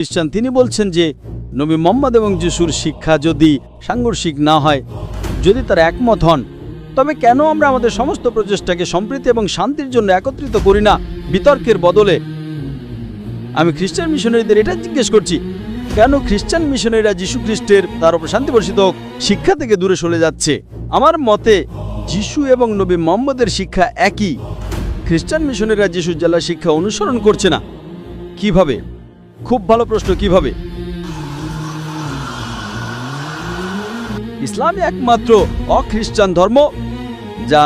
খ্রিস্টান তিনি বলছেন যে নবী মুহাম্মদ এবং যিশুর শিক্ষা যদি সাংঘর্ষিক না হয়, যদি তারা একমত হন, তবে কেন আমরা আমাদের সমস্ত প্রচেষ্টাকে সম্প্রীতি এবং শান্তির জন্য একত্রিত করি না বিতর্কের বদলে? আমি খ্রিস্টান মিশনারিদের এটা জিজ্ঞেস করছি, কেন খ্রিস্টান মিশনারিরা যিশু খ্রিস্টের তার উপর শান্তি বর্ষিত হোক শিক্ষা থেকে দূরে সরে যাচ্ছে? আমার মতে যিশু এবং নবী মুহাম্মদের শিক্ষা একই। খ্রিস্টান মিশনারিরা যিশুর জ্বালা শিক্ষা অনুসরণ করছে না। কিভাবে? খুব ভালো প্রশ্ন, কিভাবে? ইসলামে একমাত্র অখ্রিস্টান ধর্ম যা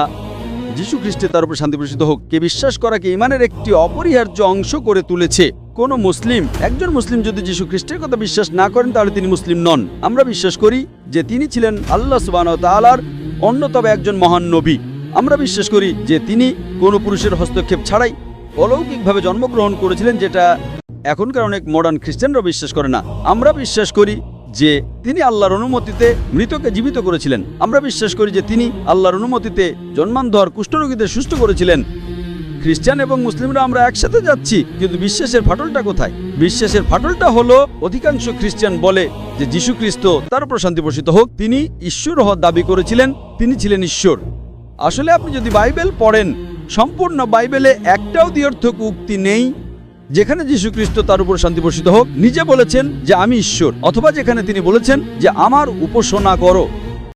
যিশু খ্রিস্টের তার উপর শান্তি বর্ষিত হোক কে বিশ্বাস করাকে ঈমানের একটি অপরিহার্য অংশ করে তুলেছে। কোনো মুসলিম, একজন মুসলিম যদি যিশু খ্রিস্টের কথা বিশ্বাস না করেন তাহলে তিনি মুসলিম নন। আমরা বিশ্বাস করি যে তিনি ছিলেন আল্লাহ সুবহানাহু ওয়া তাআলার অন্যতম একজন মহান নবী। আমরা বিশ্বাস করি যে তিনি কোনো পুরুষের হস্তক্ষেপ ছাড়াই অলৌকিকভাবে জন্মগ্রহণ করেছিলেন, যেটা এখনকার অনেক মডার্ন খ্রিস্টানরা বিশ্বাস করে না। আমরা বিশ্বাস করি যে তিনি আল্লাহর অনুমতিতে মৃতকে জীবিত করেছিলেন। আমরা বিশ্বাস করি যে তিনি আল্লাহর অনুমতিতে জন্মান্ধর কুষ্ঠরোগীদের সুস্থ করেছিলেন। খ্রিস্টান এবং মুসলিমরা আমরা একসাথে যাচ্ছি, কিন্তু বিশ্বাসের ফাটলটা কোথায়? বিশ্বাসের ফাটলটা হলো অধিকাংশ খ্রিস্টান বলে যে যিশু খ্রিস্ট তার উপর শান্তি বর্ষিত হোক তিনি ঈশ্বর হওয়ার দাবি করেছিলেন, তিনি ছিলেন ঈশ্বর। আসলে আপনি যদি বাইবেল পড়েন, সম্পূর্ণ বাইবেলে একটাও দ্ব্যর্থক উক্তি নেই যেখানে যিশু খ্রিস্ট তার উপর শান্তি বর্ষিত হোক নিজে বলেছেন যে আমি ঈশ্বর, অথবা যেখানে তিনি বলেছেন যে আমার উপাসনা করো।